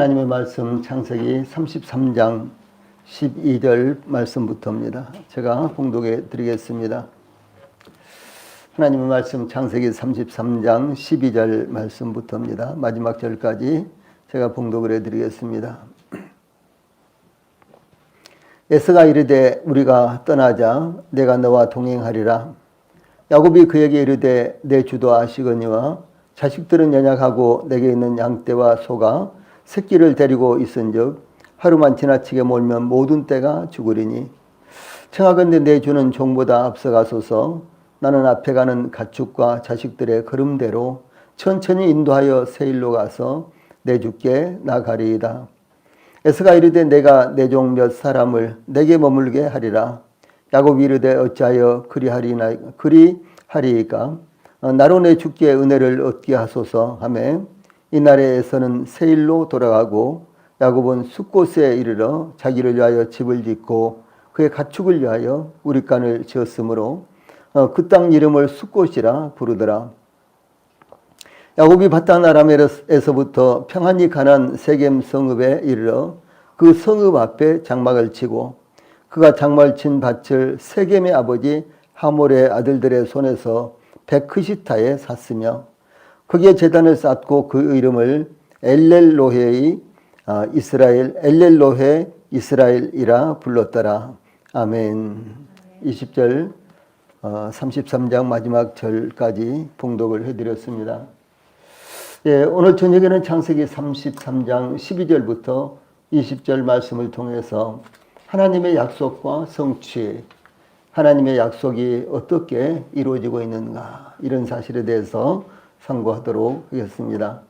하나님의 말씀 창세기 33장 12절 말씀부터입니다. 제가 봉독해 드리겠습니다. 하나님의 말씀 창세기 33장 12절 말씀부터입니다. 마지막 절까지 제가 봉독을 해 드리겠습니다. 에서가 이르되 우리가 떠나자 내가 너와 동행하리라. 야곱이 그에게 이르되 내 주도 아시거니와 자식들은 연약하고 내게 있는 양떼와 소가 새끼를 데리고 있은즉 하루만 지나치게 몰면 모든 떼가 죽으리니 청하건대 내 주는 종보다 앞서가소서. 나는 앞에 가는 가축과 자식들의 걸음대로 천천히 인도하여 세일로 가서 내 주께 나가리이다. 에서가 이르되 내가 내 종 몇 사람을 내게 머물게 하리라. 야곱이 이르되 어찌하여 그리하리이까. 나로 내 주께 은혜를 얻게 하소서 하매 이날에 에서는 세일로 돌아가고 야곱은 숫곳에 이르러 자기를 위하여 집을 짓고 그의 가축을 위하여 우릿간을 지었으므로 그 땅 이름을 숫곳이라 부르더라. 야곱이 바탄 아람에서부터 평안히 가난 세겜 성읍에 이르러 그 성읍 앞에 장막을 치고 그가 장막을 친 밭을 세겜의 아버지 하몰의 아들들의 손에서 베크시타에 샀으며 거기에 제단을 쌓고 그 이름을 엘렐로헤 이스라엘이라 불렀더라. 아멘. 20절 33장 마지막 절까지 봉독을 해드렸습니다. 예, 오늘 저녁에는 창세기 33장 12절부터 20절 말씀을 통해서 하나님의 약속과 성취, 하나님의 약속이 어떻게 이루어지고 있는가 이런 사실에 대해서 상고하도록 하겠습니다.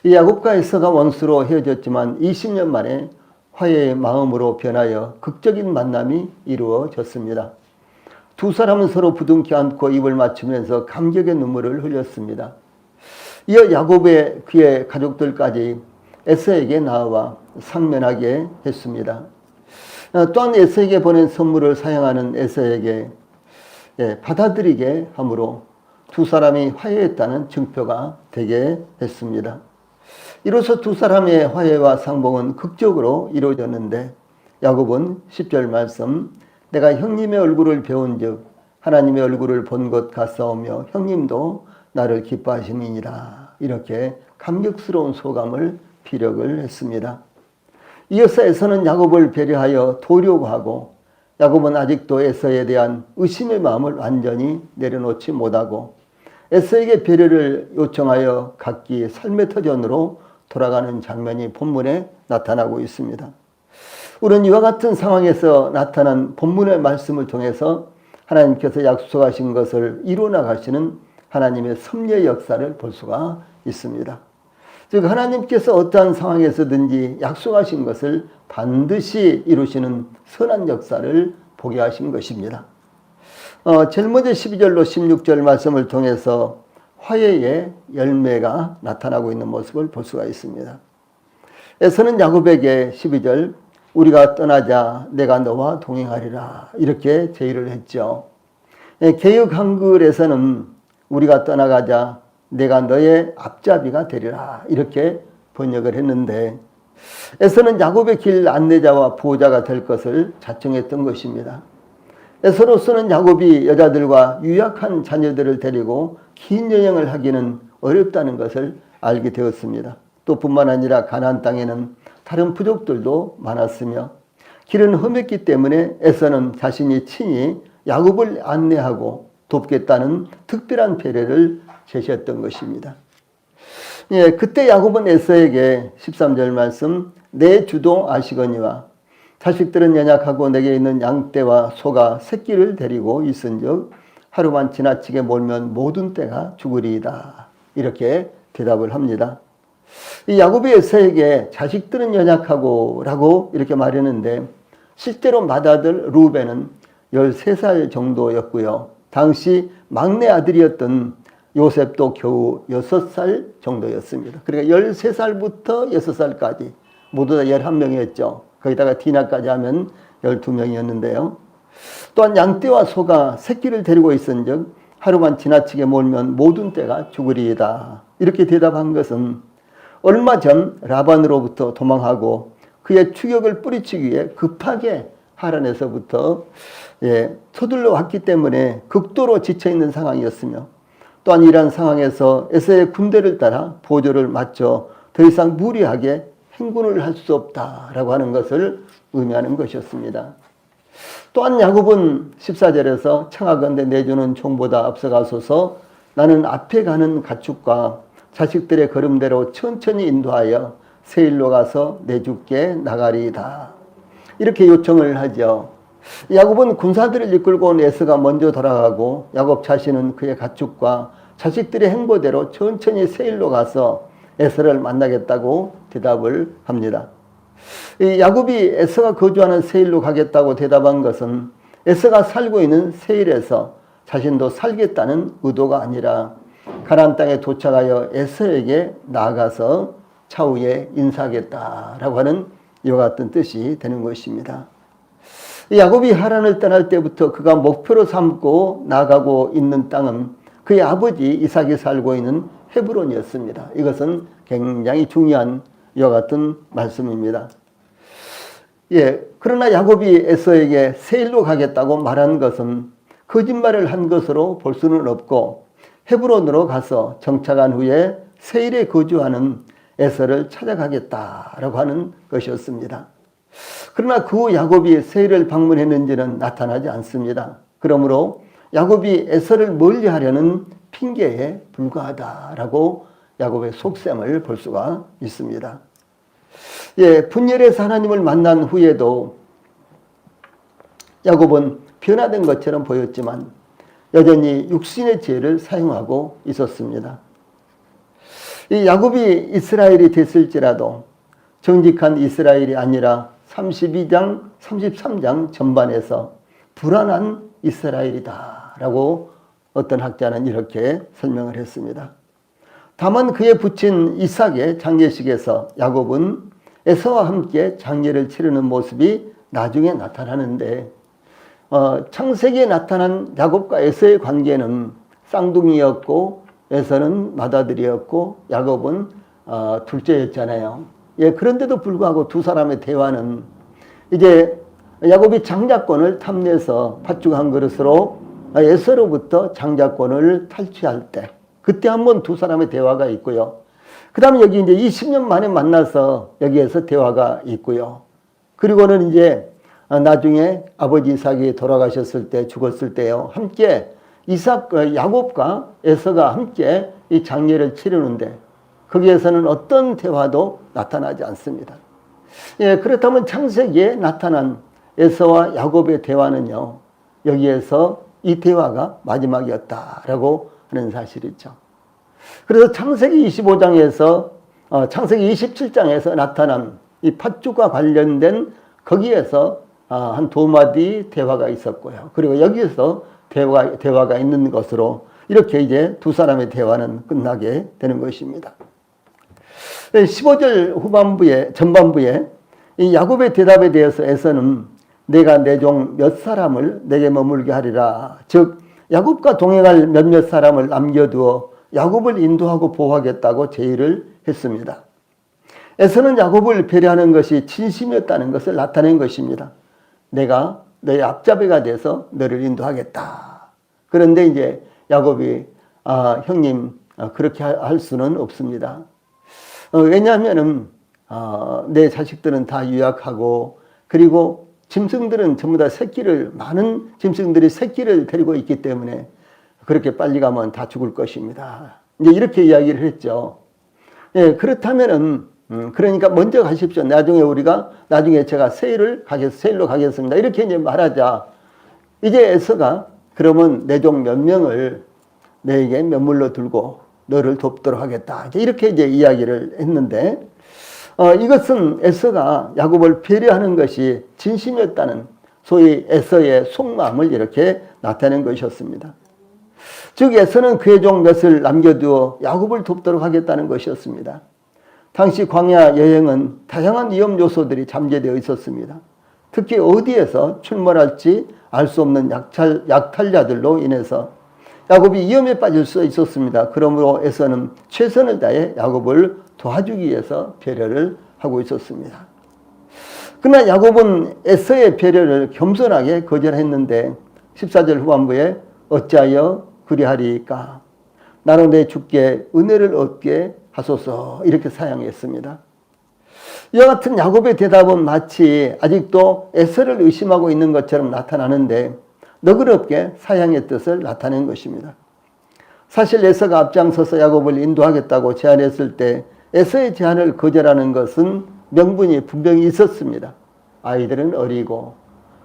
이 야곱과 에서가 원수로 헤어졌지만 20년 만에 화해의 마음으로 변하여 극적인 만남이 이루어졌습니다. 두 사람은 서로 부둥켜 안고 입을 맞추면서 감격의 눈물을 흘렸습니다. 이어 야곱의 그의 가족들까지 에서에게 나와 상면하게 했습니다. 또한 에서에게 보낸 선물을 사용하는 에서에게 받아들이게 함으로 두 사람이 화해했다는 증표가 되게 했습니다. 이로써 두 사람의 화해와 상봉은 극적으로 이루어졌는데 야곱은 10절 말씀 내가 형님의 얼굴을 배운즉 하나님의 얼굴을 본 것 같사오며 형님도 나를 기뻐하시니라 이렇게 감격스러운 소감을 피력을 했습니다. 이어서 에서는 야곱을 배려하여 도우려고 하고 야곱은 아직도 에서에 대한 의심의 마음을 완전히 내려놓지 못하고 에서에게 배려를 요청하여 각기 삶의 터전으로 돌아가는 장면이 본문에 나타나고 있습니다. 우리는 이와 같은 상황에서 나타난 본문의 말씀을 통해서 하나님께서 약속하신 것을 이루어나가시는 하나님의 섭리의 역사를 볼 수가 있습니다. 즉 하나님께서 어떠한 상황에서든지 약속하신 것을 반드시 이루시는 선한 역사를 보게 하신 것입니다. 제일 먼저 12절로 16절 말씀을 통해서 화해의 열매가 나타나고 있는 모습을 볼 수가 있습니다. 에서는 야곱에게 12절 우리가 떠나자 내가 너와 동행하리라 이렇게 제의를 했죠. 개역 한글에서는 우리가 떠나가자 내가 너의 앞잡이가 되리라 이렇게 번역을 했는데 에서는 야곱의 길 안내자와 보호자가 될 것을 자청했던 것입니다. 에서로서는 야곱이 여자들과 유약한 자녀들을 데리고 긴 여행을 하기는 어렵다는 것을 알게 되었습니다. 또 뿐만 아니라 가나안 땅에는 다른 부족들도 많았으며 길은 험했기 때문에 에서는 자신이 친히 야곱을 안내하고 돕겠다는 특별한 배려를 제시했던 것입니다. 예, 그때 야곱은 에서에게 13절 말씀 내 주도 아시거니와 자식들은 연약하고 내게 있는 양떼와 소가 새끼를 데리고 있은즉 하루만 지나치게 몰면 모든 떼가 죽으리이다 이렇게 대답을 합니다. 이 야곱이 에서에게 자식들은 연약하고 라고 이렇게 말했는데 실제로 맏아들 루벤은 13살 정도였고요. 당시 막내 아들이었던 요셉도 겨우 6살 정도였습니다. 그러니까 13살부터 6살까지 모두 다 11명이었죠. 거기다가 디나까지 하면 12명이었는데요. 또한 양떼와 소가 새끼를 데리고 있은즉 하루만 지나치게 몰면 모든 떼가 죽으리이다. 이렇게 대답한 것은 얼마 전 라반으로부터 도망하고 그의 추격을 뿌리치기 위해 급하게 하란에서부터 서둘러 왔기 때문에 극도로 지쳐있는 상황이었으며, 또한 이러한 상황에서 에서의 군대를 따라 보조를 맞춰 더 이상 무리하게 행군을 할 수 없다라고 하는 것을 의미하는 것이었습니다. 또한 야곱은 14절에서 청하건대 내주는 종보다 앞서가소서 나는 앞에 가는 가축과 자식들의 걸음대로 천천히 인도하여 세일로 가서 내 주께 나가리이다. 이렇게 요청을 하죠. 야곱은 군사들을 이끌고 온 에서가 먼저 돌아가고 야곱 자신은 그의 가축과 자식들의 행보대로 천천히 세일로 가서 에서를 만나겠다고 대답을 합니다. 야곱이 에서가 거주하는 세일로 가겠다고 대답한 것은 에서가 살고 있는 세일에서 자신도 살겠다는 의도가 아니라 가나안 땅에 도착하여 에서에게 나아가서 차후에 인사하겠다라고 하는 이와 같은 뜻이 되는 것입니다. 야곱이 하란을 떠날 때부터 그가 목표로 삼고 나아가고 있는 땅은 그의 아버지 이삭이 살고 있는 헤브론이었습니다. 이것은 굉장히 중요한 이와 같은 말씀입니다. 그러나 야곱이 에서에게 세일로 가겠다고 말한 것은 거짓말을 한 것으로 볼 수는 없고, 헤브론으로 가서 정착한 후에 세일에 거주하는 에서를 찾아가겠다라고 하는 것이었습니다. 그러나 그 후 야곱이 세일을 방문했는지는 나타나지 않습니다. 그러므로 야곱이 에서를 멀리하려는 핑계에 불과하다라고 야곱의 속셈을 볼 수가 있습니다. 분열에서 하나님을 만난 후에도 야곱은 변화된 것처럼 보였지만 여전히 육신의 지혜를 사용하고 있었습니다. 이 야곱이 이스라엘이 됐을지라도 정직한 이스라엘이 아니라 32장, 33장 전반에서 불안한 이스라엘이다라고 어떤 학자는 이렇게 설명을 했습니다. 다만 그의 부친 이삭의 장례식에서 야곱은 에서와 함께 장례를 치르는 모습이 나중에 나타나는데, 창세기에 나타난 야곱과 에서의 관계는 쌍둥이였고 에서는 맏아들이었고 야곱은 둘째였잖아요. 그런데도 불구하고 두 사람의 대화는 이제 야곱이 장자권을 탐내서 팥죽 한 그릇으로 에서로부터 장자권을 탈취할 때, 그때 한번 두 사람의 대화가 있고요. 그 다음에 여기 이제 20년 만에 만나서 여기에서 대화가 있고요. 그리고는 이제 나중에 아버지 이삭이 돌아가셨을 때, 죽었을 때요, 함께 야곱과 에서가 함께 이 장례를 치르는데 거기에서는 어떤 대화도 나타나지 않습니다. 그렇다면 창세기에 나타난 에서와 야곱의 대화는요, 여기에서 이 대화가 마지막이었다라고 하는 사실이죠. 그래서 창세기 25장에서 창세기 27장에서 나타난 이 팥죽과 관련된 거기에서 한 두 마디 대화가 있었고요. 그리고 여기에서 대화가 있는 것으로 이렇게 이제 두 사람의 대화는 끝나게 되는 것입니다. 15절 전반부에 이 야곱의 대답에 대해서 에서는 내가 내 종 몇 사람을 내게 머물게 하리라. 즉 야곱과 동행할 몇몇 사람을 남겨두어 야곱을 인도하고 보호하겠다고 제의를 했습니다. 에서는 야곱을 배려하는 것이 진심이었다는 것을 나타낸 것입니다. 내가 너의 앞잡이가 돼서 너를 인도하겠다. 그런데 이제 야곱이 형님 그렇게 할 수는 없습니다. 왜냐하면은 내 자식들은 다 유약하고, 그리고 짐승들은 전부 다 많은 짐승들이 새끼를 데리고 있기 때문에 그렇게 빨리 가면 다 죽을 것입니다. 이제 이렇게 이야기를 했죠. 그렇다면은 그러니까 먼저 가십시오. 나중에 제가 세일로 가겠습니다. 이렇게 이제 말하자, 이제 에서가 그러면 내 종 몇 명을 내게 면물로 들고 너를 돕도록 하겠다. 이렇게 이제 이야기를 했는데, 이것은 에서가 야곱을 배려하는 것이 진심이었다는 소위 에서의 속마음을 이렇게 나타낸 것이었습니다. 즉 에서는 그의 종 몇을 남겨두어 야곱을 돕도록 하겠다는 것이었습니다. 당시 광야 여행은 다양한 위험 요소들이 잠재되어 있었습니다. 특히 어디에서 출몰할지 알 수 없는 약탈자들로 인해서 야곱이 위험에 빠질 수 있었습니다. 그러므로 에서는 최선을 다해 야곱을 도와주기 위해서 배려를 하고 있었습니다. 그러나 야곱은 에서의 배려를 겸손하게 거절했는데 14절 후반부에 어찌하여 그리하리까? 나로 내 주께 은혜를 얻게 하소서, 이렇게 사양했습니다. 이와 같은 야곱의 대답은 마치 아직도 에서를 의심하고 있는 것처럼 나타나는데 너그럽게 사양의 뜻을 나타낸 것입니다. 사실 에서가 앞장서서 야곱을 인도하겠다고 제안했을 때 에서의 제안을 거절하는 것은 명분이 분명히 있었습니다. 아이들은 어리고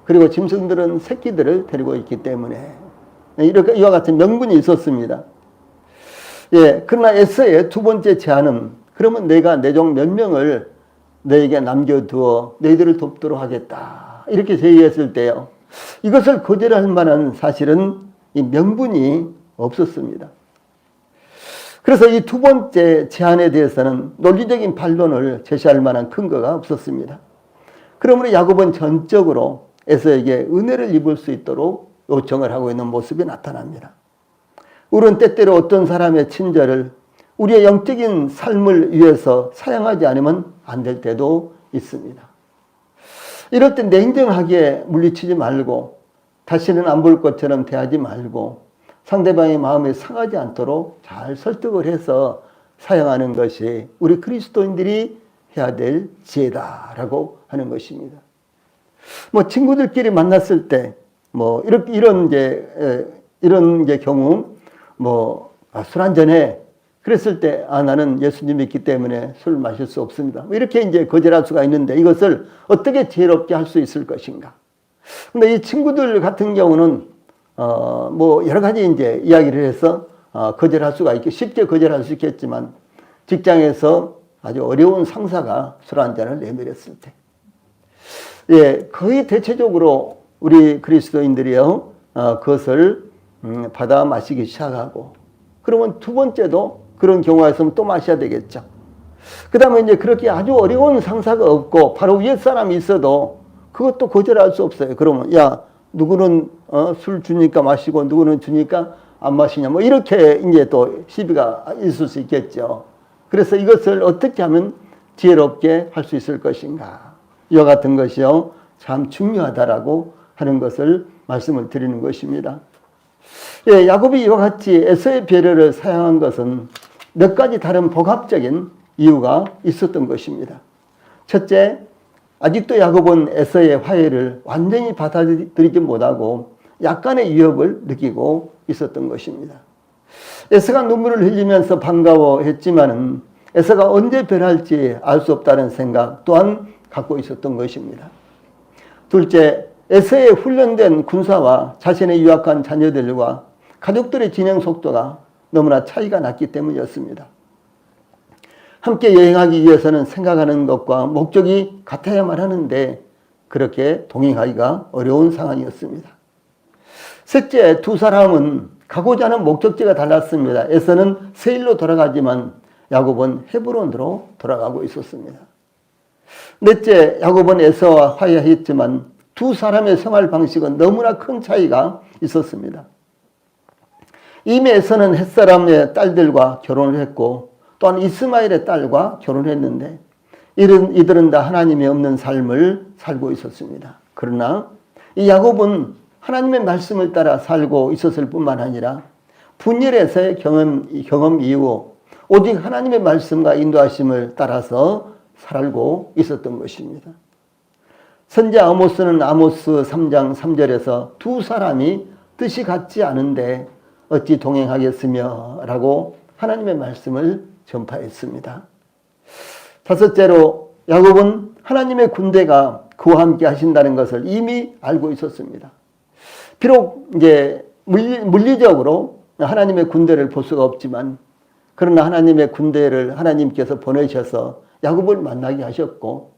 그리고 짐승들은 새끼들을 데리고 있기 때문에 이렇게 이와 같은 명분이 있었습니다. 그러나 에서의 두 번째 제안은 그러면 내가 내 종 몇 명을 너에게 남겨두어 너희들을 돕도록 하겠다, 이렇게 제의했을 때요, 이것을 거절할 만한 사실은 이 명분이 없었습니다. 그래서 이 두 번째 제안에 대해서는 논리적인 반론을 제시할 만한 근거가 없었습니다. 그러므로 야곱은 전적으로 에서에게 은혜를 입을 수 있도록 요청을 하고 있는 모습이 나타납니다. 우리는 때때로 어떤 사람의 친절을 우리의 영적인 삶을 위해서 사용하지 않으면 안 될 때도 있습니다. 이럴 때 냉정하게 물리치지 말고 다시는 안 볼 것처럼 대하지 말고 상대방의 마음에 상하지 않도록 잘 설득을 해서 사용하는 것이 우리 그리스도인들이 해야 될 지혜다라고 하는 것입니다. 친구들끼리 만났을 때 이런 경우 술 한잔해, 그랬을 때 나는 예수님 믿기 때문에 술 마실 수 없습니다, 이렇게 거절할 수가 있는데 이것을 어떻게 지혜롭게 할 수 있을 것인가. 근데 이 친구들 같은 경우는 여러 가지 이야기를 해서 거절할 수가 쉽게 거절할 수 있겠지만 직장에서 아주 어려운 상사가 술 한 잔을 내밀었을 때, 거의 대체적으로 우리 그리스도인들이요, 그것을 받아 마시기 시작하고, 그러면 두 번째도 그런 경우가 있으면 또 마셔야 되겠죠. 그 다음에 그렇게 아주 어려운 상사가 없고 바로 위에 사람이 있어도 그것도 거절할 수 없어요. 그러면 누구는 술 주니까 마시고 누구는 주니까 안 마시냐, 이렇게 또 시비가 있을 수 있겠죠. 그래서 이것을 어떻게 하면 지혜롭게 할 수 있을 것인가, 이와 같은 것이요 참 중요하다라고 하는 것을 말씀을 드리는 것입니다. 야곱이 이와 같이 에서의 배려를 사용한 것은 몇 가지 다른 복합적인 이유가 있었던 것입니다. 첫째, 아직도 야곱은 에서의 화해를 완전히 받아들이지 못하고 약간의 위협을 느끼고 있었던 것입니다. 에서가 눈물을 흘리면서 반가워했지만은 에서가 언제 변할지 알 수 없다는 생각 또한 갖고 있었던 것입니다. 둘째, 에서의 훈련된 군사와 자신의 유학한 자녀들과 가족들의 진행 속도가 너무나 차이가 났기 때문이었습니다. 함께 여행하기 위해서는 생각하는 것과 목적이 같아야만 하는데 그렇게 동행하기가 어려운 상황이었습니다. 셋째, 두 사람은 가고자 하는 목적지가 달랐습니다. 에서는 세일로 돌아가지만 야곱은 헤브론으로 돌아가고 있었습니다. 넷째, 야곱은 에서와 화해했지만 두 사람의 생활 방식은 너무나 큰 차이가 있었습니다. 이미 에서는 햇사람의 딸들과 결혼을 했고 또한 이스마엘의 딸과 결혼을 했는데 이들은 다 하나님이 없는 삶을 살고 있었습니다. 그러나 이 야곱은 하나님의 말씀을 따라 살고 있었을 뿐만 아니라 분열에서의 경험 이후 오직 하나님의 말씀과 인도하심을 따라서 살고 있었던 것입니다. 선지자 아모스는 아모스 3장 3절에서 두 사람이 뜻이 같지 않은데 어찌 동행하겠으며 라고 하나님의 말씀을 전파했습니다. 다섯째로 야곱은 하나님의 군대가 그와 함께 하신다는 것을 이미 알고 있었습니다. 비록 물리적으로 하나님의 군대를 볼 수가 없지만 그러나 하나님의 군대를 하나님께서 보내셔서 야곱을 만나게 하셨고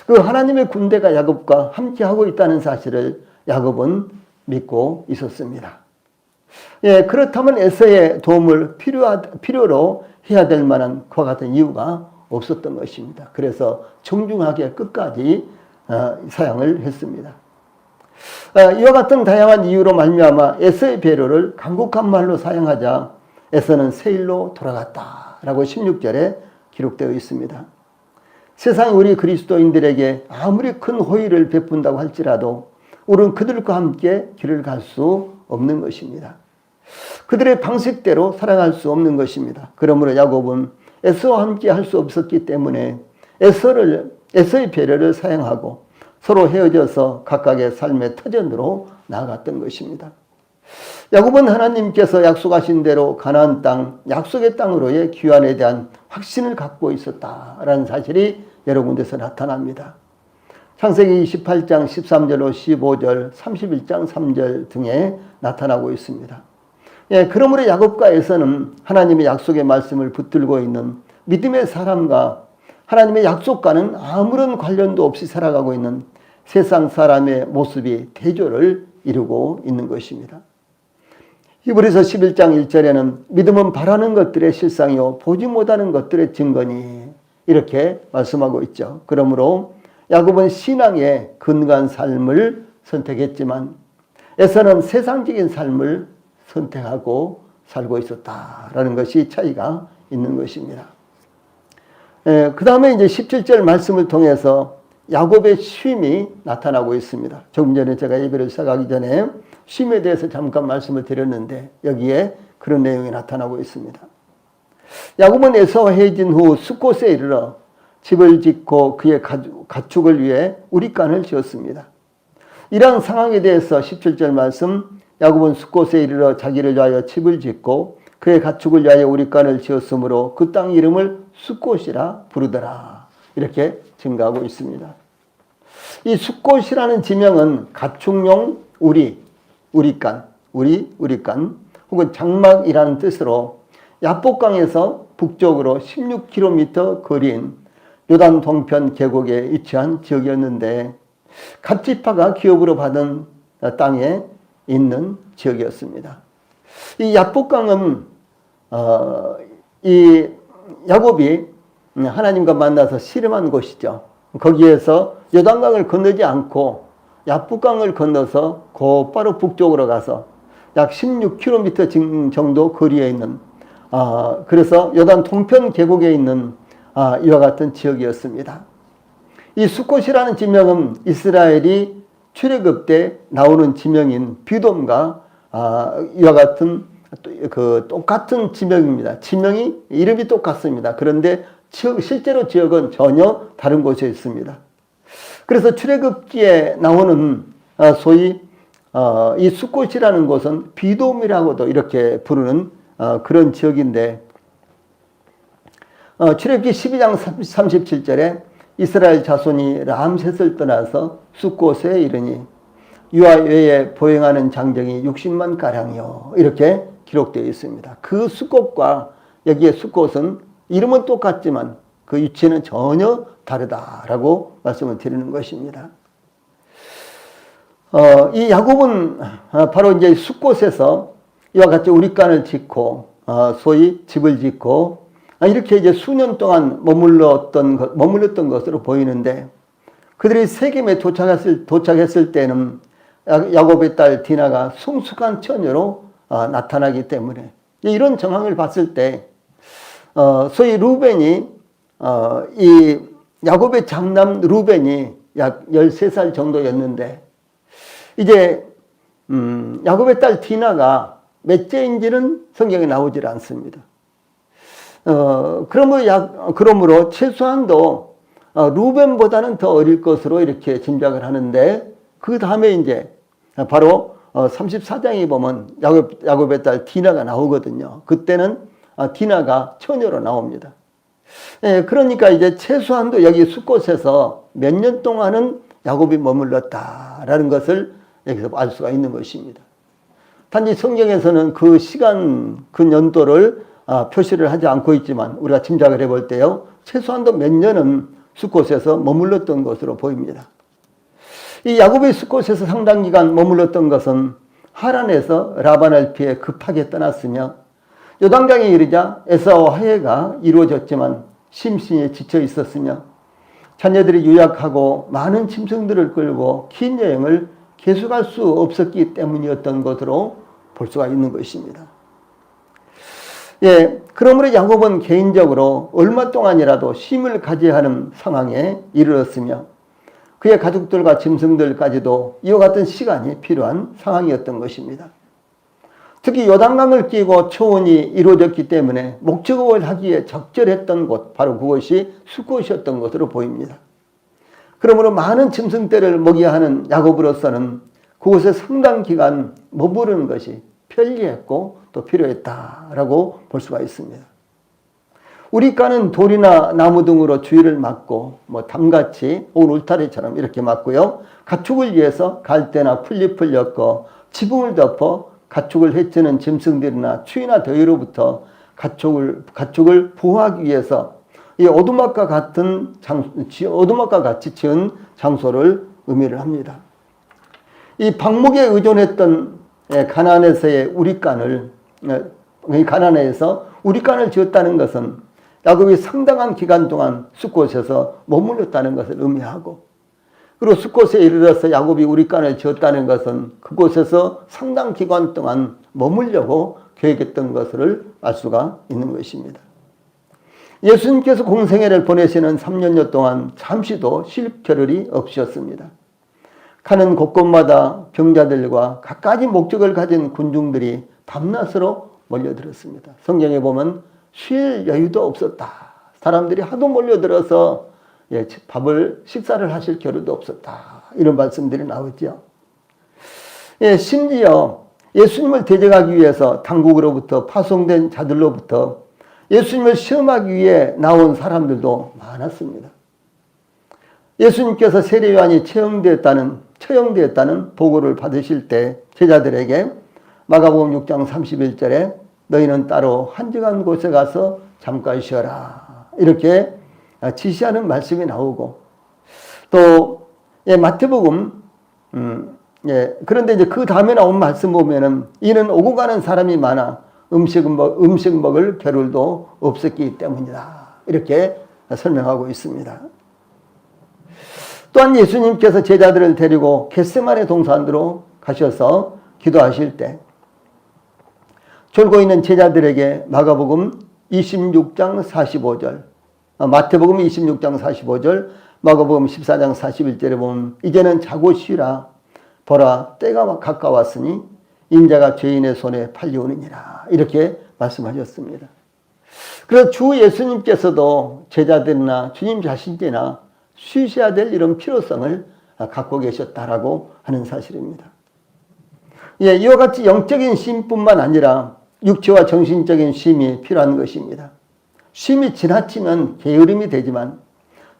그 하나님의 군대가 야곱과 함께 하고 있다는 사실을 야곱은 믿고 있었습니다. 그렇다면 에서의 도움을 필요로 해야 될 만한 그와 같은 이유가 없었던 것입니다. 그래서 정중하게 끝까지 사양을 했습니다. 이와 같은 다양한 이유로 말미암아 에서의 배려를 간곡한 말로 사용하자 에서는 세일로 돌아갔다라고 16절에 기록되어 있습니다. 세상이 우리 그리스도인들에게 아무리 큰 호의를 베푼다고 할지라도 우리는 그들과 함께 길을 갈 수 없는 것입니다. 그들의 방식대로 살아갈 수 없는 것입니다. 그러므로 야곱은 에서와 함께 할 수 없었기 때문에 에서의 배려를 사용하고 서로 헤어져서 각각의 삶의 터전으로 나아갔던 것입니다. 야곱은 하나님께서 약속하신 대로 가나안 땅, 약속의 땅으로의 귀환에 대한 확신을 갖고 있었다라는 사실이 여러 군데서 나타납니다. 창세기 28장 13절로 15절, 31장 3절 등에 나타나고 있습니다. 그러므로 야곱과 에서는 하나님의 약속의 말씀을 붙들고 있는 믿음의 사람과 하나님의 약속과는 아무런 관련도 없이 살아가고 있는 세상 사람의 모습이 대조를 이루고 있는 것입니다. 히브리서 11장 1절에는 믿음은 바라는 것들의 실상이요 보지 못하는 것들의 증거니 이렇게 말씀하고 있죠. 그러므로 야곱은 신앙에 근거한 삶을 선택했지만 에서는 세상적인 삶을 선택하고 살고 있었다라는 것이 차이가 있는 것입니다. 그 다음에 이제 17절 말씀을 통해서 야곱의 쉼이 나타나고 있습니다. 조금 전에 제가 예배를 시작하기 전에 쉼에 대해서 잠깐 말씀을 드렸는데 여기에 그런 내용이 나타나고 있습니다. 야곱은 에서와 헤어진 후 숫곳에 이르러 집을 짓고 그의 가축을 위해 우릿간을 지었습니다. 이러한 상황에 대해서 17절 말씀 야곱은 숫곳에 이르러 자기를 위하여 집을 짓고 그의 가축을 위하여 우릿간을 지었으므로 그 땅 이름을 숫곳이라 부르더라. 이렇게 증가하고 있습니다. 이 숫곳이라는 지명은 가축용 우릿간 혹은 장막이라는 뜻으로 야복강에서 북쪽으로 16km 거리인 요단 동편 계곡에 위치한 지역이었는데 갑지파가 기업으로 받은 땅에 있는 지역이었습니다. 이 야복강은 이 야곱이 하나님과 만나서 씨름한 곳이죠. 거기에서 요단강을 건너지 않고 야복강을 건너서 곧바로 북쪽으로 가서 약 16km 정도 거리에 있는 그래서 요단 동편 계곡에 있는 이와 같은 지역이었습니다. 이 숫곳이라는 지명은 이스라엘이 출애굽 때 나오는 지명인 비돔과 이와 같은 똑같은 지명입니다. 지명이 이름이 똑같습니다. 그런데 실제로 지역은 전혀 다른 곳에 있습니다. 그래서 출애굽기에 나오는 소위 이 숫곳이라는 곳은 비돔이라고도 이렇게 부르는 그런 지역인데 출애굽기 12장 37절에 이스라엘 자손이 람셋을 떠나서 숫곳에 이르니 유아 외에 보행하는 장정이 60만 가량이요 이렇게 기록되어 있습니다. 그 숫곳과 여기에 숫곳은 이름은 똑같지만 그 위치는 전혀 다르다라고 말씀을 드리는 것입니다. 이 야곱은 바로 이제 숫곳에서 이와 같이 우릿간을 짓고 소위 집을 짓고 이렇게 이제 수년 동안 머물렀던 것으로 보이는데 그들이 세겜에 도착했을 때는 야곱의 딸 디나가 성숙한 처녀로 나타나기 때문에 이런 정황을 봤을 때 소위 루벤이 이 야곱의 장남 루벤이 약 13살 정도였는데 이제 야곱의 딸 디나가 몇째인지는 성경에 나오질 않습니다. 그러므로 최소한도 루벤보다는 더 어릴 것으로 이렇게 짐작을 하는데 그 다음에 이제 바로 34장에 보면 야곱의 딸 디나가 나오거든요. 그때는 디나가 처녀로 나옵니다. 그러니까 이제 최소한도 여기 숫곳에서 몇 년 동안은 야곱이 머물렀다라는 것을 여기서 알 수가 있는 것입니다. 단지 성경에서는 그 시간, 그 연도를 표시를 하지 않고 있지만 우리가 짐작을 해볼 때요. 최소한도 몇 년은 숫곳에서 머물렀던 것으로 보입니다. 이 야곱이 숫곳에서 상당 기간 머물렀던 것은 하란에서 라반을 피해 급하게 떠났으며 요단강에 이르자 에사와 화해가 이루어졌지만 심신이 지쳐 있었으며 자녀들이 유약하고 많은 짐승들을 끌고 긴 여행을 계속할 수 없었기 때문이었던 것으로 볼 수가 있는 것입니다. 예, 그러므로 야곱은 개인적으로 얼마 동안이라도 쉼을 가져야 하는 상황에 이르렀으며 그의 가족들과 짐승들까지도 이와 같은 시간이 필요한 상황이었던 것입니다. 특히 요단강을 끼고 초원이 이루어졌기 때문에 목축을 하기에 적절했던 곳, 바로 그것이 숫곳이었던 것으로 보입니다. 그러므로 많은 짐승떼를 먹여야 하는 야곱으로서는 그곳에 상당 기간 머무르는 것이 편리했고 또 필요했다라고 볼 수가 있습니다. 우리가는 돌이나 나무 등으로 주위를 막고 담같이 혹은 울타리처럼 이렇게 막고요. 가축을 위해서 갈대나 풀잎을 엮어 지붕을 덮어 가축을 해치는 짐승들이나 추위나 더위로부터 가축을 보호하기 위해서 이 오두막과 같이 지은 장소를 의미를 합니다. 이 방목에 의존했던 가나안에서의 가나안에서 우리간을 지었다는 것은 야곱이 상당한 기간 동안 숫곳에서 머물렀다는 것을 의미하고, 그리고 숫곳에 이르러서 야곱이 우리간을 지었다는 것은 그곳에서 상당 기간 동안 머물려고 계획했던 것을 알 수가 있는 것입니다. 예수님께서 공생애를 보내시는 3년여 동안 잠시도 쉴 겨를이 없으셨습니다. 가는 곳곳마다 병자들과 갖가지 목적을 가진 군중들이 밤낮으로 몰려들었습니다. 성경에 보면 쉴 여유도 없었다. 사람들이 하도 몰려들어서 식사를 하실 겨를도 없었다. 이런 말씀들이 나오죠. 심지어 예수님을 대적하기 위해서 당국으로부터 파송된 자들로부터 예수님을 시험하기 위해 나온 사람들도 많았습니다. 예수님께서 세례 요한이 처형되었다는 보고를 받으실 때 제자들에게 마가복음 6장 31절에 너희는 따로 한적한 곳에 가서 잠깐 쉬어라 이렇게 지시하는 말씀이 나오고, 또 마태복음 그런데 이제 그 다음에 나온 말씀 보면은 이는 오고 가는 사람이 많아 음식 먹을 겨를도 없었기 때문이다 이렇게 설명하고 있습니다. 또한 예수님께서 제자들을 데리고 겟세마네 동산으로 가셔서 기도하실 때 졸고 있는 제자들에게 마태복음 26장 45절, 마가복음 14장 41절에 보면 이제는 자고 쉬라. 보라 때가 가까웠으니 인자가 죄인의 손에 팔려오느니라 이렇게 말씀하셨습니다. 그래서 주 예수님께서도 제자들이나 주님 자신이나 쉬셔야 될 이런 필요성을 갖고 계셨다라고 하는 사실입니다. 이와 같이 영적인 쉼뿐만 아니라 육체와 정신적인 쉼이 필요한 것입니다. 쉼이 지나치면 게으름이 되지만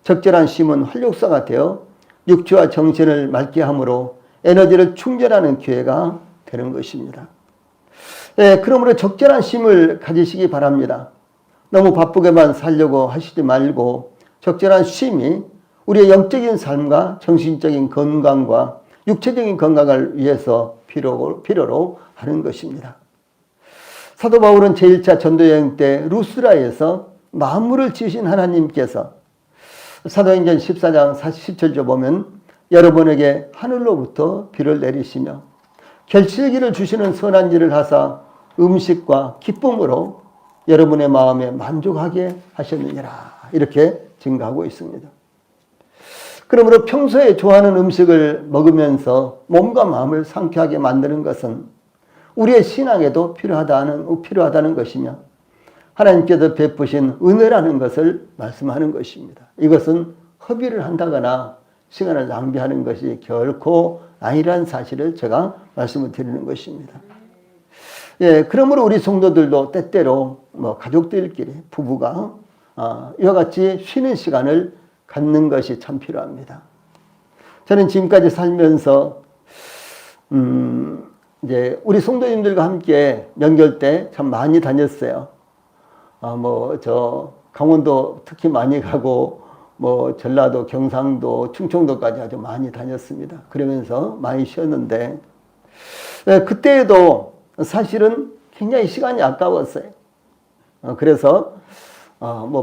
적절한 쉼은 활력소가 되어 육체와 정신을 맑게 함으로 에너지를 충전하는 기회가 되는 것입니다. 그러므로 적절한 쉼을 가지시기 바랍니다. 너무 바쁘게만 살려고 하시지 말고 적절한 쉼이 우리의 영적인 삶과 정신적인 건강과 육체적인 건강을 위해서 필요로 하는 것입니다. 사도 바울은 제1차 전도여행 때 루스라에서 만물을 지으신 하나님께서 사도행전 14장 47절 보면 여러분에게 하늘로부터 비를 내리시며 결실기를 주시는 선한 일을 하사 음식과 기쁨으로 여러분의 마음에 만족하게 하셨느니라 이렇게 증가하고 있습니다. 그러므로 평소에 좋아하는 음식을 먹으면서 몸과 마음을 상쾌하게 만드는 것은 우리의 신앙에도 필요하다는 것이며 하나님께서 베푸신 은혜라는 것을 말씀하는 것입니다. 이것은 허비를 한다거나 시간을 낭비하는 것이 결코 아니라는 사실을 제가 말씀을 드리는 것입니다. 그러므로 우리 성도들도 때때로 가족들끼리 부부가 이와 같이 쉬는 시간을 갖는 것이 참 필요합니다. 저는 지금까지 살면서 이제 우리 성도님들과 함께 명절 때 참 많이 다녔어요. 저 강원도 특히 많이 가고 전라도, 경상도, 충청도까지 아주 많이 다녔습니다. 그러면서 많이 쉬었는데 그때에도 사실은 굉장히 시간이 아까웠어요. 그래서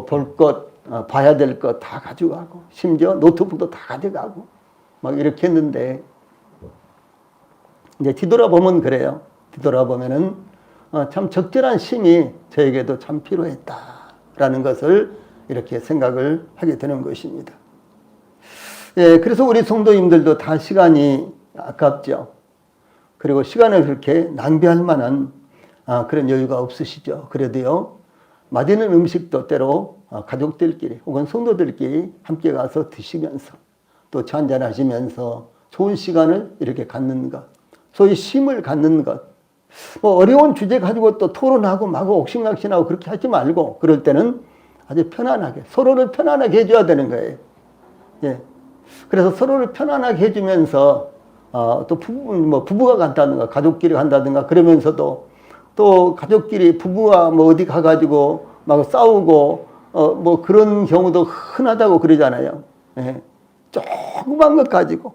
볼 것, 봐야 될 것 다 가지고 가고 심지어 노트북도 다 가져가고 막 이렇게 했는데 이제 뒤돌아보면 그래요. 뒤돌아보면은 참 적절한 쉼이 저에게도 참 필요했다라는 것을 이렇게 생각을 하게 되는 것입니다. 예, 그래서 우리 성도님들도 다 시간이 아깝죠. 그리고 시간을 그렇게 낭비할 만한 그런 여유가 없으시죠. 그래도요, 맛있는 음식도 때로 가족들끼리 혹은 성도들끼리 함께 가서 드시면서 또 차 한잔 하시면서 좋은 시간을 이렇게 갖는 것, 소위 쉼을 갖는 것. 뭐 어려운 주제 가지고 또 토론하고 막 옥신각신하고 그렇게 하지 말고, 그럴 때는 아주 편안하게 서로를 편안하게 해줘야 되는 거예요. 예. 그래서 서로를 편안하게 해주면서 또 부부가 간다든가 가족끼리 간다든가 그러면서도 또 가족끼리 부부가 뭐 어디 가가지고 막 싸우고 뭐 그런 경우도 흔하다고 그러잖아요. 예. 조그만 것 가지고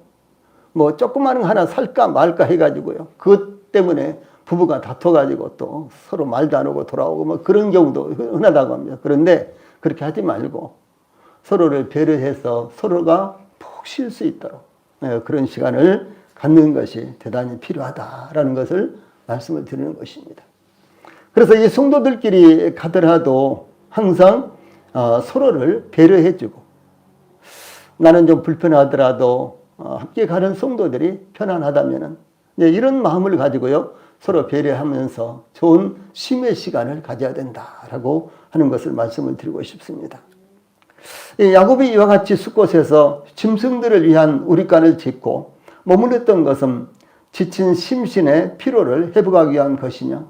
뭐 조그만 거 하나 살까 말까 해가지고요. 그것 때문에 부부가 다퉈가지고 또 서로 말도 안 하고 돌아오고 뭐 그런 경우도 흔하다고 합니다. 그런데 그렇게 하지 말고 서로를 배려해서 서로가 푹 쉴 수 있도록 그런 시간을 갖는 것이 대단히 필요하다라는 것을 말씀을 드리는 것입니다. 그래서 이 성도들끼리 가더라도 항상 서로를 배려해주고, 나는 좀 불편하더라도 함께 가는 성도들이 편안하다면은 이런 마음을 가지고요 서로 배려하면서 좋은 쉼의 시간을 가져야 된다라고 하는 것을 말씀을 드리고 싶습니다. 야곱이 이와 같이 숫곳에서 짐승들을 위한 우릿관을 짓고 머물렀던 것은 지친 심신의 피로를 회복하기 위한 것이며,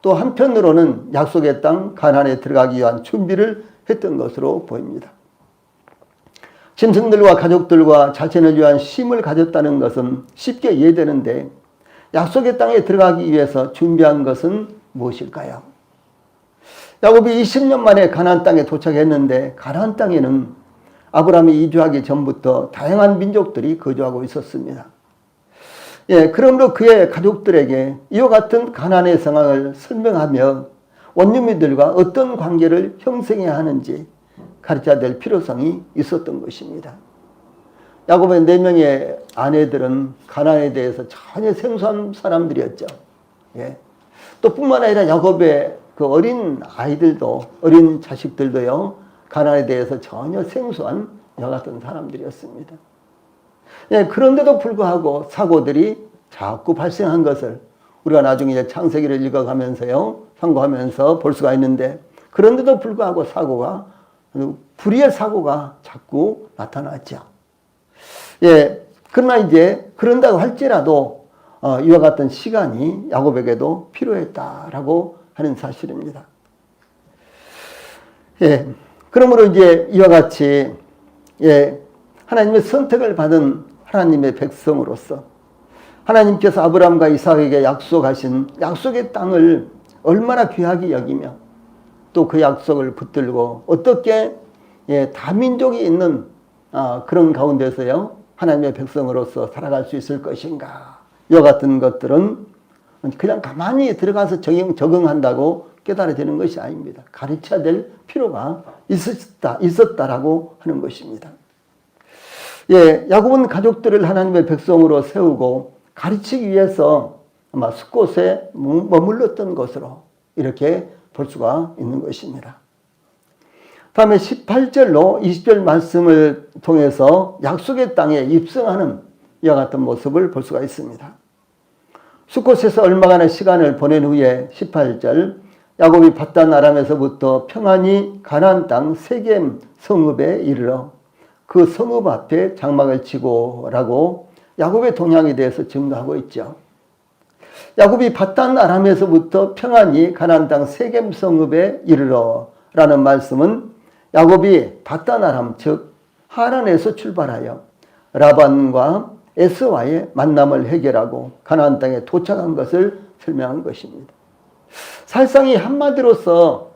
또 한편으로는 약속의 땅 가나안에 들어가기 위한 준비를 했던 것으로 보입니다. 짐승들과 가족들과 자신을 위한 쉼을 가졌다는 것은 쉽게 이해되는데, 약속의 땅에 들어가기 위해서 준비한 것은 무엇일까요? 야곱이 20년 만에 가나안 땅에 도착했는데, 가나안 땅에는 아브라함이 이주하기 전부터 다양한 민족들이 거주하고 있었습니다. 예, 그러므로 그의 가족들에게 이와 같은 가나안의 상황을 설명하며 원주민들과 어떤 관계를 형성해야 하는지 가르쳐야 될 필요성이 있었던 것입니다. 야곱의 4명의 아내들은 가나안에 대해서 전혀 생소한 사람들이었죠. 예. 또 뿐만 아니라 야곱의 그 어린 아이들도, 어린 자식들도요, 가나안에 대해서 전혀 생소한 여 같은 사람들이었습니다. 예, 그런데도 불구하고 사고들이 자꾸 발생한 것을 우리가 나중에 이제 창세기를 읽어가면서요, 상고하면서 볼 수가 있는데, 그런데도 불구하고 불의의 사고가 자꾸 나타났죠. 예, 그러나 이제 그런다고 할지라도 이와 같은 시간이 야곱에게도 필요했다라고 하는 사실입니다. 예, 그러므로 이제 이와 같이 하나님의 선택을 받은 하나님의 백성으로서 하나님께서 아브라함과 이삭에게 약속하신 약속의 땅을 얼마나 귀하게 여기며 또 그 약속을 붙들고 어떻게 다민족이 있는 그런 가운데서요 하나님의 백성으로서 살아갈 수 있을 것인가, 이와 같은 것들은 그냥 가만히 들어가서 적응한다고 깨달아지는 것이 아닙니다. 가르쳐야 될 필요가 있었다라고 하는 것입니다. 예, 야곱은 가족들을 하나님의 백성으로 세우고 가르치기 위해서 아마 숫곳에 머물렀던 것으로 이렇게 볼 수가 있는 것입니다. 다음에 18절로 20절 말씀을 통해서 약속의 땅에 입성하는 이와 같은 모습을 볼 수가 있습니다. 숫곳에서 얼마간의 시간을 보낸 후에 18절, 야곱이 밧단 아람에서부터 평안히 가나안 땅 세겜 성읍에 이르러 그 성읍 앞에 장막을 치고라고 야곱의 동향에 대해서 증거하고 있죠. 야곱이 밧단 아람에서부터 평안히 가나안 땅 세겜 성읍에 이르러 라는 말씀은 야곱이 밧단 아람, 즉 하란에서 출발하여 라반과 에스와의 만남을 해결하고 가나안 땅에 도착한 것을 설명한 것입니다. 사실상 이 한마디로서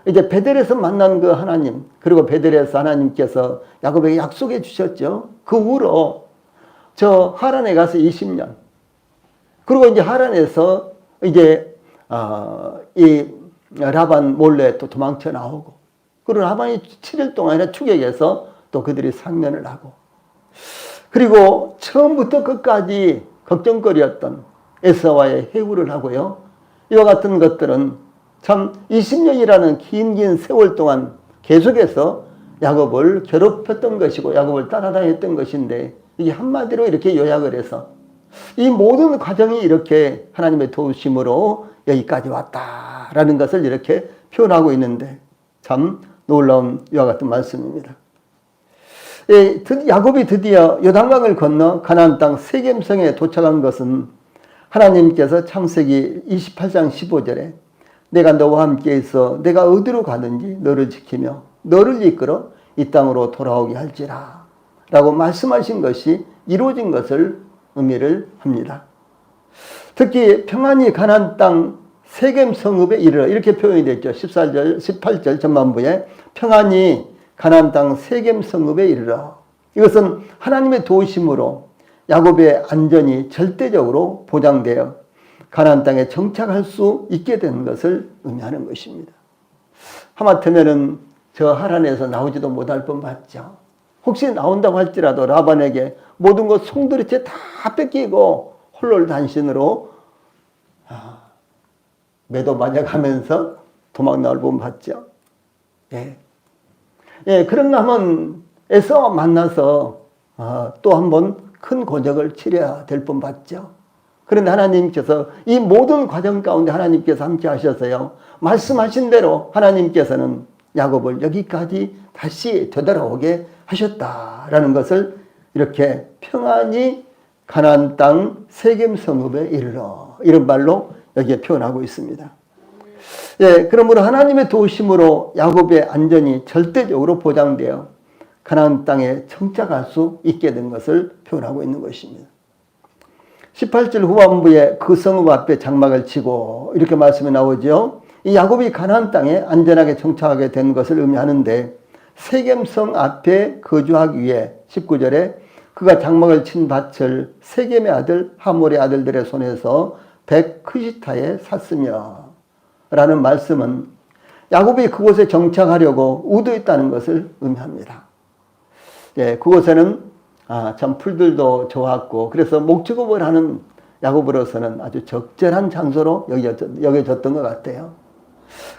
이제 베델에서 만난 그 하나님, 그리고 베델에서 하나님께서 야곱에게 약속해 주셨죠. 그 후로 저 하란에 가서 20년, 그리고 이제 하란에서 이제 이 라반 몰래 또 도망쳐 나오고, 그리고 라반이 7일 동안이나 추격해서 또 그들이 상면을 하고, 그리고 처음부터 끝까지 걱정거리였던 에사와의 해구를 하고요. 이와 같은 것들은 참 20년이라는 긴 세월 동안 계속해서 야곱을 괴롭혔던 것이고 야곱을 따라다녔던 것인데, 이게 한마디로 이렇게 요약을 해서 이 모든 과정이 이렇게 하나님의 도우심으로 여기까지 왔다라는 것을 이렇게 표현하고 있는데, 참 놀라운 이와 같은 말씀입니다. 야곱이 드디어 요단강을 건너 가나안 땅 세겜성에 도착한 것은 하나님께서 창세기 28장 15절에 내가 너와 함께 있어 내가 어디로 가든지 너를 지키며 너를 이끌어 이 땅으로 돌아오게 할지라 라고 말씀하신 것이 이루어진 것을 의미를 합니다. 특히 평안히 가나안 땅 세겜 성읍에 이르러 이렇게 표현이 됐죠. 18절 전반부에 평안히 가나안 땅 세겜 성읍에 이르러, 이것은 하나님의 도우심으로 야곱의 안전이 절대적으로 보장되어 가나안 땅에 정착할 수 있게 된 것을 의미하는 것입니다. 하마터면은 저 하란에서 나오지도 못할 뻔 봤죠. 혹시 나온다고 할지라도 라반에게 모든 것 송두리째 다 뺏기고 홀로 단신으로 매도 맞아가면서 도망 나올 뻔 봤죠. 그런가 하면 에서와 만나서 또 한 번 큰 고적을 치러야 될 뻔 봤죠. 그런데 하나님께서 이 모든 과정 가운데 하나님께서 함께 하셔서요, 말씀하신 대로 하나님께서는 야곱을 여기까지 다시 되돌아오게 하셨다라는 것을 이렇게 평안히 가나안 땅 세겜 성읍에 이르러, 이런 말로 여기에 표현하고 있습니다. 그러므로 하나님의 도우심으로 야곱의 안전이 절대적으로 보장되어 가나안 땅에 정착할 수 있게 된 것을 표현하고 있는 것입니다. 18절 후반부에 그 성읍 앞에 장막을 치고 이렇게 말씀이 나오죠. 이 야곱이 가나안 땅에 안전하게 정착하게 된 것을 의미하는데, 세겜성 앞에 거주하기 위해 19절에 그가 장막을 친 밭을 세겜의 아들 하몰의 아들들의 손에서 백크시타에 샀으며 라는 말씀은 야곱이 그곳에 정착하려고 의도했다는 것을 의미합니다. 그곳에는 참 풀들도 좋았고, 그래서 목축업을 하는 야곱으로서는 아주 적절한 장소로 여겨졌던 것 같아요.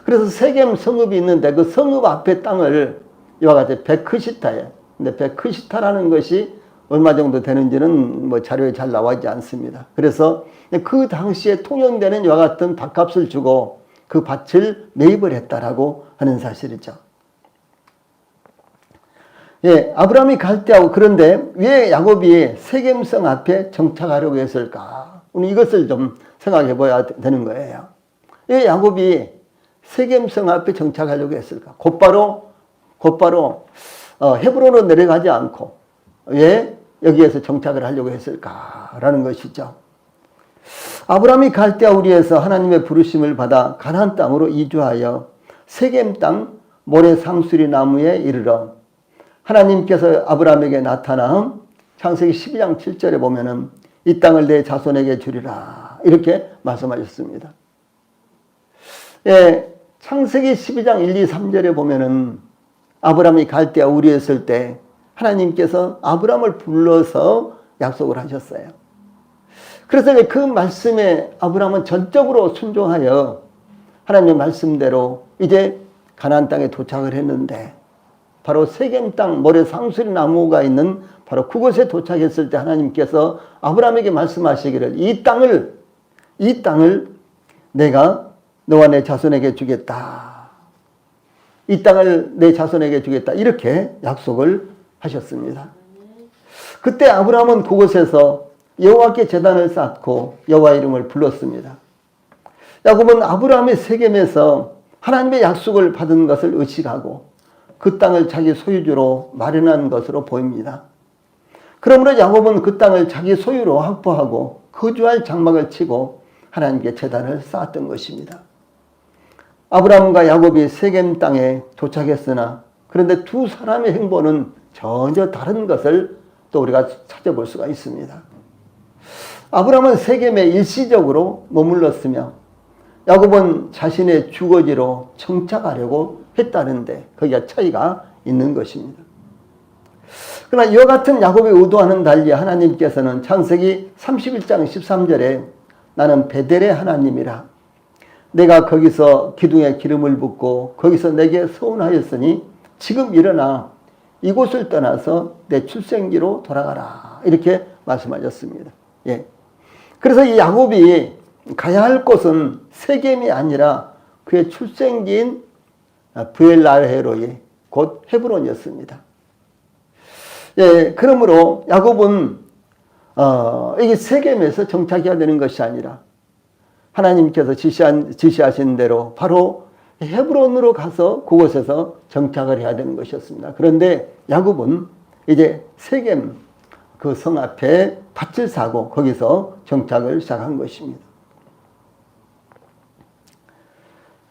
그래서 세겜 성읍이 있는데 그 성읍 앞에 땅을 이와 같이 백크시타에, 근데 백크시타라는 것이 얼마 정도 되는지는 뭐 자료에 잘 나와 있지 않습니다. 그래서 그 당시에 통용되는 이와 같은 밭값을 주고 그 밭을 매입을 했다라고 하는 사실이죠. 아브라함이 갈대하고, 그런데 왜 야곱이 세겜성 앞에 정착하려고 했을까? 우리 이것을 좀 생각해 봐야 되는 거예요. 왜 야곱이 세겜성 앞에 정착하려고 했을까? 곧바로 헤브론으로 내려가지 않고 왜 여기에서 정착을 하려고 했을까라는 것이죠. 아브라함이 갈대아 우리에서 하나님의 부르심을 받아 가나안 땅으로 이주하여 세겜 땅 모래 상수리 나무에 이르러 하나님께서 아브라함에게 나타나 창세기 12장 7절에 보면은 이 땅을 내 자손에게 주리라 이렇게 말씀하셨습니다. 창세기 12장 1, 2, 3절에 보면은 아브라함이 갈대아 우리에 있을 때 하나님께서 아브라함을 불러서 약속을 하셨어요. 그래서 그 말씀에 아브라함은 전적으로 순종하여 하나님의 말씀대로 이제 가나안 땅에 도착을 했는데, 바로 세겜 땅 모래 상수리 나무가 있는 바로 그곳에 도착했을 때 하나님께서 아브라함에게 말씀하시기를 이 땅을 내가 너와 내 자손에게 주겠다. 이 땅을 내 자손에게 주겠다. 이렇게 약속을 하셨습니다. 그때 아브라함은 그곳에서 여호와께 제단을 쌓고 여호와 이름을 불렀습니다. 야곱은 아브라함의 세겜에서 하나님의 약속을 받은 것을 의식하고 그 땅을 자기 소유주로 마련한 것으로 보입니다. 그러므로 야곱은 그 땅을 자기 소유로 확보하고 거주할 장막을 치고 하나님께 제단을 쌓았던 것입니다. 아브라함과 야곱이 세겜 땅에 도착했으나 그런데 두 사람의 행보는 전혀 다른 것을 또 우리가 찾아볼 수가 있습니다. 아브라함은 세겜에 일시적으로 머물렀으며 야곱은 자신의 주거지로 정착하려고 했다는데 거기가 차이가 있는 것입니다. 그러나 이와 같은 야곱의 의도와는 달리 하나님께서는 창세기 31장 13절에 나는 베델의 하나님이라. 내가 거기서 기둥에 기름을 붓고 거기서 내게 서원하였으니 지금 일어나 이곳을 떠나서 내 출생지로 돌아가라. 이렇게 말씀하셨습니다. 예. 그래서 이 야곱이 가야 할 곳은 세겜이 아니라 그의 출생지인 브엘라헤로이 곧 헤브론이었습니다. 예, 그러므로 야곱은 이게 세겜에서 정착해야 되는 것이 아니라 하나님께서 지시하신 대로 바로 헤브론으로 가서 그곳에서 정착을 해야 되는 것이었습니다. 그런데 야곱은 이제 세겜 그 성 앞에 밭을 사고 거기서 정착을 시작한 것입니다.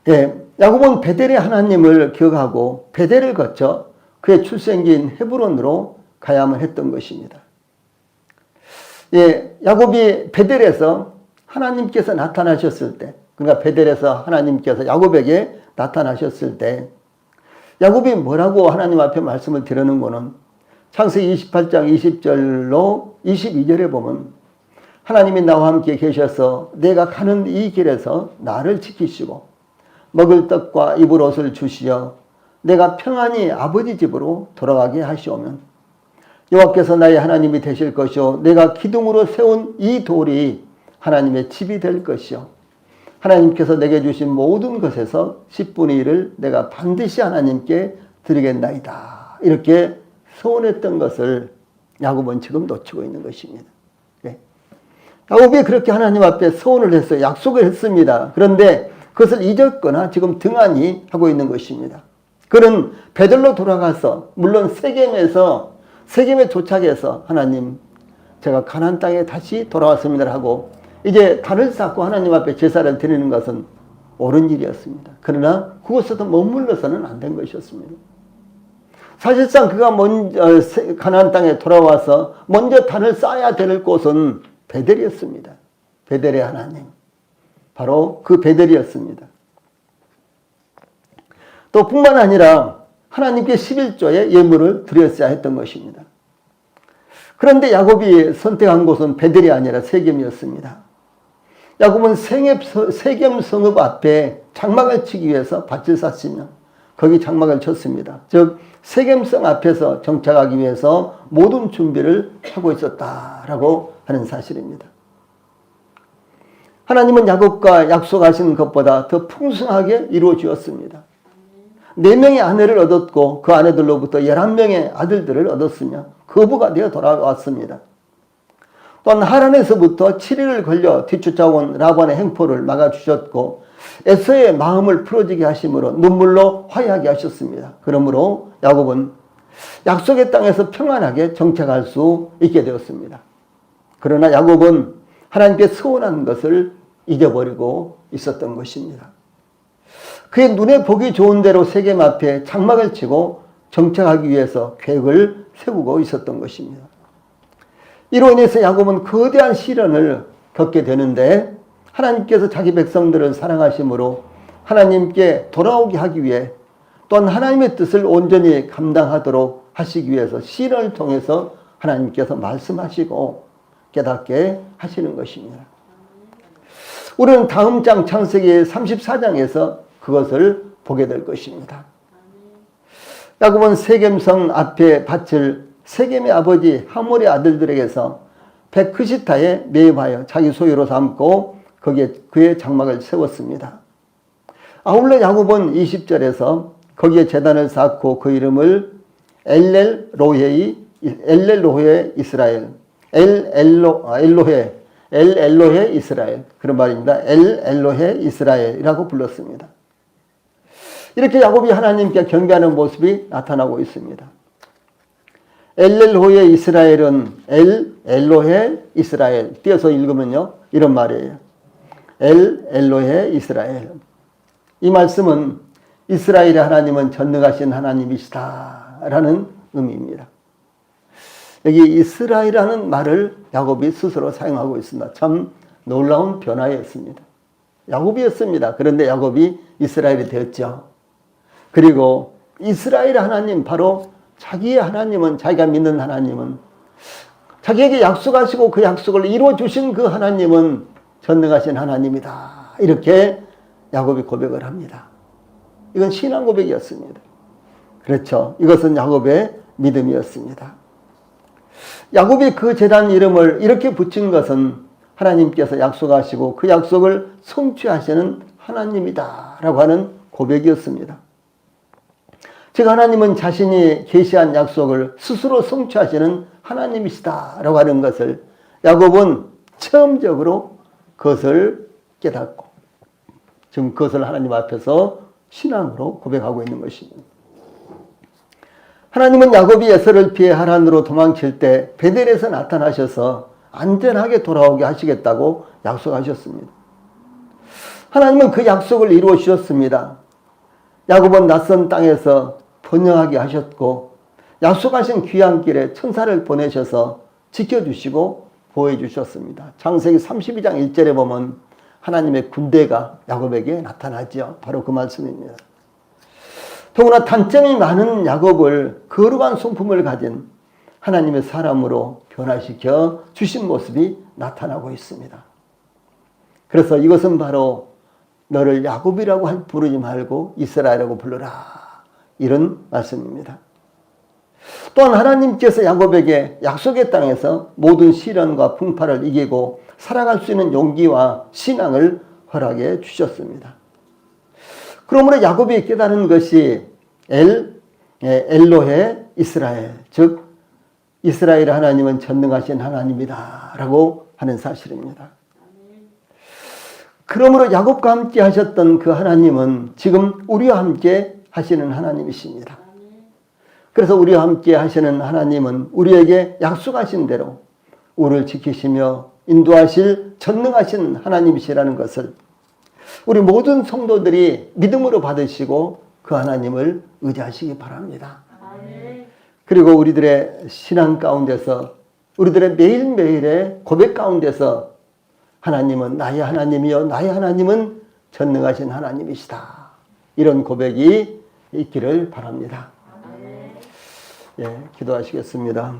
예, 야곱은 베델의 하나님을 기억하고 베델을 거쳐 그의 출생지인 헤브론으로 가야만 했던 것입니다. 예, 야곱이 베델에서 하나님께서 나타나셨을 때, 그러니까 베델에서 하나님께서 야곱에게 나타나셨을 때 야곱이 뭐라고 하나님 앞에 말씀을 드리는 거는 창세기 28장 20절로 22절에 보면 하나님이 나와 함께 계셔서 내가 가는 이 길에서 나를 지키시고 먹을 떡과 입을 옷을 주시어 내가 평안히 아버지 집으로 돌아가게 하시오면 여호와께서 나의 하나님이 되실 것이요 내가 기둥으로 세운 이 돌이 하나님의 집이 될 것이요 하나님께서 내게 주신 모든 것에서 10분의 1을 내가 반드시 하나님께 드리겠나이다. 이렇게 서원했던 것을 야곱은 지금 놓치고 있는 것입니다. 네. 야곱이 그렇게 하나님 앞에 서원을 했어요. 약속을 했습니다. 그런데 그것을 잊었거나 지금 등한히 하고 있는 것입니다. 그는 베들로 돌아가서 물론 세겜에 도착해서 하나님 제가 가나안 땅에 다시 돌아왔습니다 하고 이제 단을 쌓고 하나님 앞에 제사를 드리는 것은 옳은 일이었습니다. 그러나 그곳에서 머물러서는 안 된 것이었습니다. 사실상 그가 먼저 가나안 땅에 돌아와서 먼저 단을 쌓아야 될 곳은 베델이었습니다. 베델의 하나님. 바로 그 베델이었습니다. 또 뿐만 아니라 하나님께 11조의 예물을 드렸어야 했던 것입니다. 그런데 야곱이 선택한 곳은 베델이 아니라 세겜이었습니다. 야곱은 세겜 성읍 앞에 장막을 치기 위해서 밭을 샀으며 거기 장막을 쳤습니다. 즉 세겜성 앞에서 정착하기 위해서 모든 준비를 하고 있었다라고 하는 사실입니다. 하나님은 야곱과 약속하신 것보다 더 풍성하게 이루어주었습니다. 4명의 아내를 얻었고 그 아내들로부터 11명의 아들들을 얻었으며 거부가 되어 돌아왔습니다. 또한 하란에서부터 7일을 걸려 뒤쫓아온 라반의 행포를 막아주셨고 에서의 마음을 풀어지게 하심으로 눈물로 화해하게 하셨습니다. 그러므로 야곱은 약속의 땅에서 평안하게 정착할 수 있게 되었습니다. 그러나 야곱은 하나님께 서원한 것을 잊어버리고 있었던 것입니다. 그의 눈에 보기 좋은 대로 세겜 앞에 장막을 치고 정착하기 위해서 계획을 세우고 있었던 것입니다. 이로 인해서 야곱은 거대한 시련을 겪게 되는데 하나님께서 자기 백성들을 사랑하심으로 하나님께 돌아오게 하기 위해 또한 하나님의 뜻을 온전히 감당하도록 하시기 위해서 시련을 통해서 하나님께서 말씀하시고 깨닫게 하시는 것입니다. 우리는 다음 장 창세기 34장에서 그것을 보게 될 것입니다. 야곱은 세겜성 앞에 밭을 세겜의 아버지 하몰의 아들들에게서 백크시타에 매입하여 자기 소유로 삼고 거기에 그의 장막을 세웠습니다. 아울러 야곱은 20절에서 거기에 제단을 쌓고 그 이름을 엘렐로헤 이스라엘, 엘로헤 이스라엘, 그런 말입니다. 엘로헤 이스라엘이라고 불렀습니다. 이렇게 야곱이 하나님께 경배하는 모습이 나타나고 있습니다. 엘로헤 이스라엘은 엘로헤 이스라엘 띄어서 읽으면요 이런 말이에요. 엘로헤 이스라엘. 이 말씀은 이스라엘의 하나님은 전능하신 하나님이시다 라는 의미입니다. 여기 이스라엘이라는 말을 야곱이 스스로 사용하고 있습니다. 참 놀라운 변화였습니다. 야곱이었습니다. 그런데 야곱이 이스라엘이 되었죠. 그리고 이스라엘 하나님 바로 자기의 하나님은, 자기가 믿는 하나님은, 자기에게 약속하시고 그 약속을 이루어 주신 그 하나님은 전능하신 하나님이다. 이렇게 야곱이 고백을 합니다. 이건 신앙 고백이었습니다. 그렇죠. 이것은 야곱의 믿음이었습니다. 야곱이 그 제단 이름을 이렇게 붙인 것은 하나님께서 약속하시고 그 약속을 성취하시는 하나님이다 라고 하는 고백이었습니다. 즉 하나님은 자신이 계시한 약속을 스스로 성취하시는 하나님이시다 라고 하는 것을 야곱은 처음적으로 그것을 깨닫고 지금 그것을 하나님 앞에서 신앙으로 고백하고 있는 것입니다. 하나님은 야곱이 에서를 피해 하란으로 도망칠 때 베델에서 나타나셔서 안전하게 돌아오게 하시겠다고 약속하셨습니다. 하나님은 그 약속을 이루어 주셨습니다. 야곱은 낯선 땅에서 번영하게 하셨고 약속하신 귀한 길에 천사를 보내셔서 지켜주시고 보호해주셨습니다. 창세기 32장 1절에 보면 하나님의 군대가 야곱에게 나타나죠. 바로 그 말씀입니다. 더구나 단점이 많은 야곱을 거룩한 성품을 가진 하나님의 사람으로 변화시켜 주신 모습이 나타나고 있습니다. 그래서 이것은 바로 너를 야곱이라고 부르지 말고 이스라엘이라고 불러라. 이런 말씀입니다. 또한 하나님께서 야곱에게 약속의 땅에서 모든 시련과 풍파를 이기고 살아갈 수 있는 용기와 신앙을 허락해 주셨습니다. 그러므로 야곱이 깨달은 것이 엘로헤 이스라엘, 즉 이스라엘 하나님은 전능하신 하나님이다 라고 하는 사실입니다. 그러므로 야곱과 함께 하셨던 그 하나님은 지금 우리와 함께 하시는 하나님이십니다. 그래서 우리와 함께 하시는 하나님은 우리에게 약속하신 대로 우리를 지키시며 인도하실 전능하신 하나님이시라는 것을 우리 모든 성도들이 믿음으로 받으시고 그 하나님을 의지하시기 바랍니다. 그리고 우리들의 신앙 가운데서 우리들의 매일매일의 고백 가운데서 하나님은 나의 하나님이요 나의 하나님은 전능하신 하나님이시다. 이런 고백이 있기를 바랍니다. 예, 기도하시겠습니다.